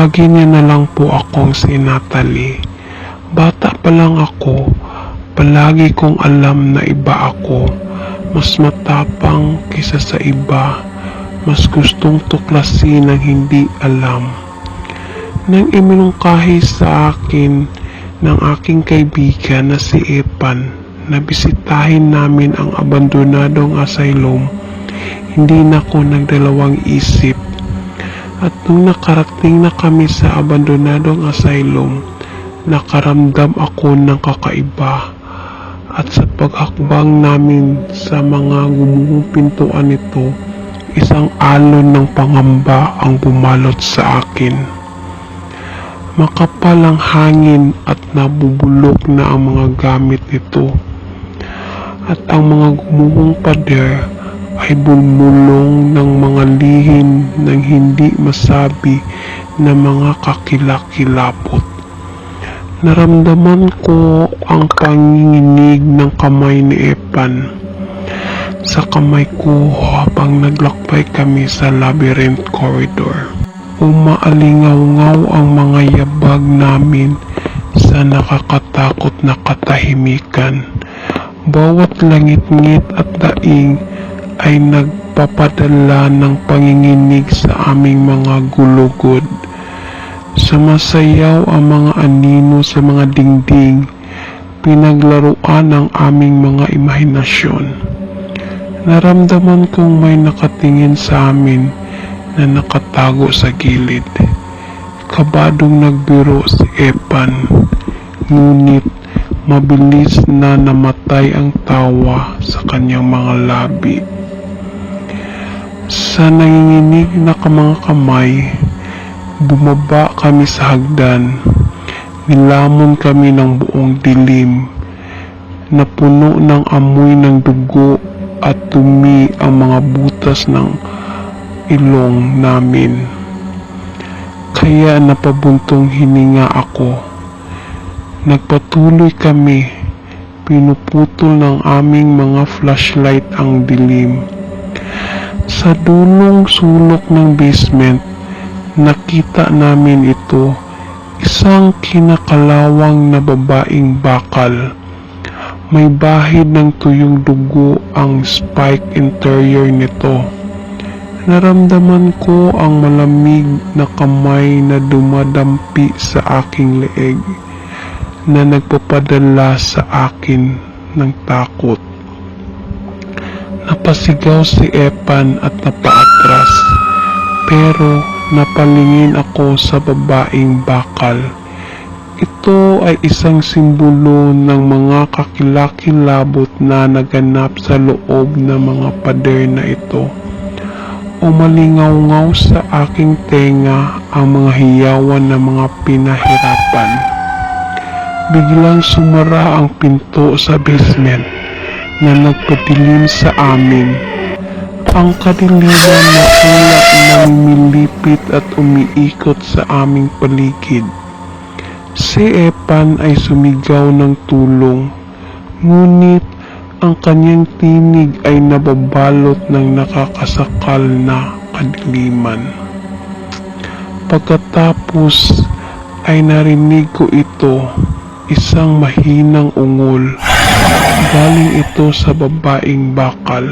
Lagi niya na lang po akong si Natalie. Bata pa lang ako, palagi kong alam na iba ako. Mas matapang kaysa sa iba. Mas gustong tuklasin ang hindi alam. Nang iminungkahi sa akin ng aking kaibigan na si Epan na bisitahin namin ang abandonadong asylum, hindi na ako nagdalawang isip. At nung nakarating na kami sa abandonadong asylum, nakaramdam ako ng kakaiba. At sa paghakbang namin sa mga gumuhong pintuan nito, isang alon ng pangamba ang bumalot sa akin. Makapal ang hangin at nabubulok na ang mga gamit nito. At ang mga gumuhong pader ay bulbulong ng mga lihim ng hindi masabi na mga kakilakilabot. Naramdaman ko ang panginginig ng kamay ni Epan sa kamay ko habang naglakbay kami sa labyrinth corridor. Umaalingaw-ngaw ang mga yabag namin sa nakakatakot na katahimikan. Bawat langit-ngit at daing ay nagpapadala ng panginginig sa aming mga gulugod. Sumasayaw ang mga anino sa mga dingding, pinaglaruan ang aming mga imahinasyon. Naramdaman kong may nakatingin sa amin na nakatago sa gilid. Kabadong nagbiro si Epan, ngunit mabilis na namatay ang tawa sa kanyang mga labi. Sa nanginginig na mga kamay, bumaba kami sa hagdan. Nilamon kami ng buong dilim, na puno ng amoy ng dugo at dumi ang mga butas ng ilong namin. Kaya napabuntong hininga ako. Nagpatuloy kami, pinuputol ng aming mga flashlight ang dilim. Sa dulong sulok ng basement, nakita namin ito, isang kinakalawang na babaeng bakal. May bahid ng tuyong dugo ang spike interior nito. Naramdaman ko ang malamig na kamay na dumadampi sa aking leeg, na nagpapadala sa akin ng takot. Napasigaw si Epan at napaatras, pero napalingin ako sa babaeng bakal. Ito ay isang simbolo ng mga kakilakilabot na naganap sa loob ng mga pader na ito. Umalingaw-ngaw sa aking tenga ang mga hiyawan ng mga pinahirapan. Biglang sumara ang pinto sa basement na nagpadilim sa amin. Ang kadiliman na ulap na lumilipit at umiikot sa aming paligid. Si Epan ay sumigaw ng tulong, ngunit ang kanyang tinig ay nababalot ng nakakasakal na kadiliman. Pagkatapos ay narinig ko ito, isang mahinang ungol. Galing ito sa babaeng bakal.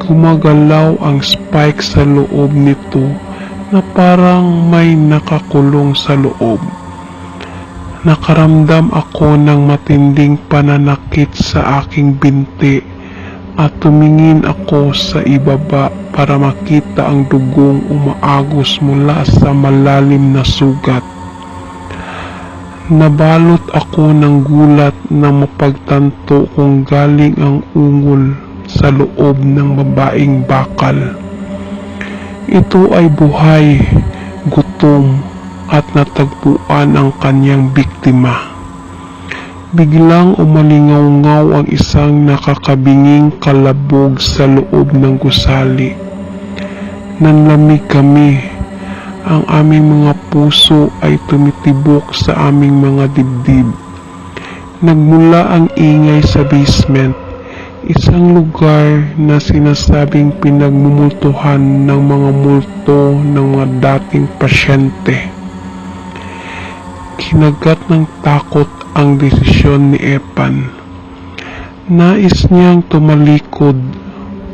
Gumagalaw ang spike sa loob nito na parang may nakakulong sa loob. Nakaramdam ako ng matinding pananakit sa aking binti at tumingin ako sa ibaba para makita ang dugong umaagos mula sa malalim na sugat. Nabalot ako ng gulat nang mapagtanto kung galing ang ungol sa loob ng babaeng bakal. Ito ay buhay, gutom, at natagpuan ang kanyang biktima. Biglang umalingaw-ngaw ang isang nakakabinging kalabog sa loob ng gusali. Nanlamig kami. Ang aming mga puso ay tumitibok sa aming mga dibdib. Nagmula ang ingay sa basement, isang lugar na sinasabing pinagmumultuhan ng mga multo ng mga dating pasyente. kinagat ng takot ang desisyon ni Epan. Nais niyang tumalikod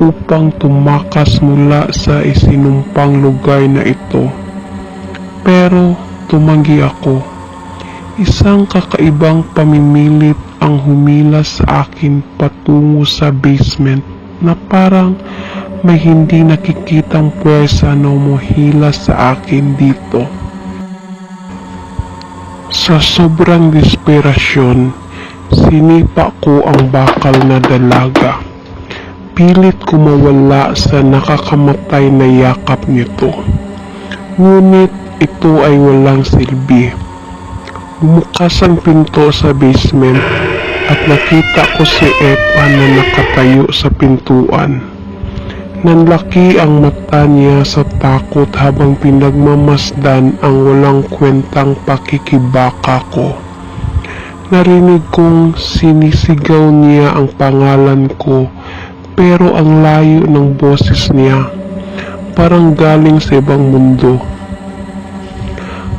upang tumakas mula sa isinumpang lugar na ito. Pero tumanggi ako. Isang kakaibang pamimilit ang humilas sa akin patungo sa basement na parang may hindi nakikitang puwersa na umuhilas sa akin dito. Sa sobrang desperasyon, sinipa ko ang bakal na dalaga. Pilit ko mawala sa nakakamatay na yakap nito. Ngunit ito ay walang silbi. Bumukas ang pinto sa basement at nakita ko si Epan na nakatayo sa pintuan. Nanlaki ang mata niya sa takot habang pinagmamasdan ang walang kwentang pakikibaka ko. Narinig kong sinisigaw niya ang pangalan ko, pero ang layo ng boses niya, parang galing sa ibang mundo.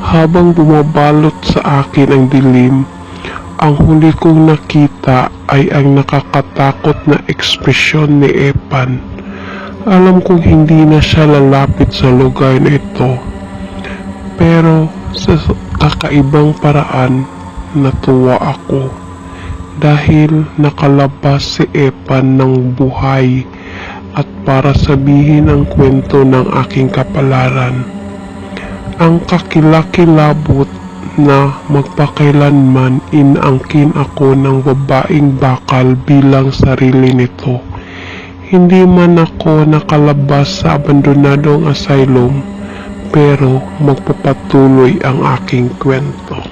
Habang bumabalot sa akin ang dilim, ang huli kong nakita ay ang nakakatakot na ekspresyon ni Epan. Alam kong hindi na siya lalapit sa lugar na ito, pero sa kakaibang paraan natuwa ako dahil nakalabas si Epan ng buhay at para sabihin ang kwento ng aking kapalaran. Ang kakilakilabot na magpakailanman inangkin ako ng babaeng bakal bilang sarili nito. Hindi man ako nakalabas sa abandonadong asylum, pero magpapatuloy ang aking kwento.